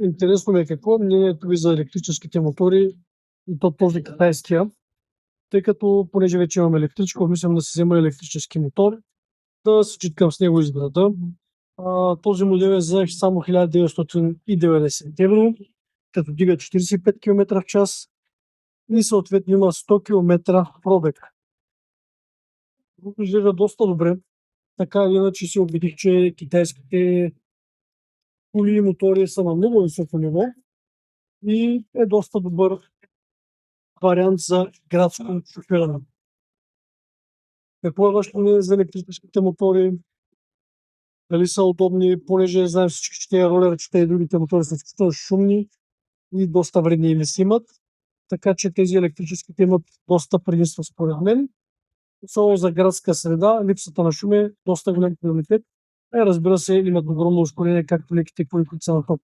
Интересно ми е какво е мнението ви за електрическите мотори и то този китайския, тъй като понеже вече имам електричка, мислям да си взема електрически мотор, да се читкам с него из града. Този модел е за само 1990 евро, като дига 45 км в час и съответно има 100 км пробег. Изглежда доста добре. Така или иначе се убедих, че китайските коли и мотори са на много високо ниво и е доста добър вариант за градско шофиране. Какво е вашето мнение за електрическите мотори? Дали са удобни, понеже знаем всички, че тези ролерчета и другите мотори са изключително шумни и доста вредни емисии имат. Така че тези електрическите имат доста предимства според мен. Особено за градска среда, липсата на шум е доста голям приоритет. Разбира се, имат огромно ускорение, както леките коли, които са на топ.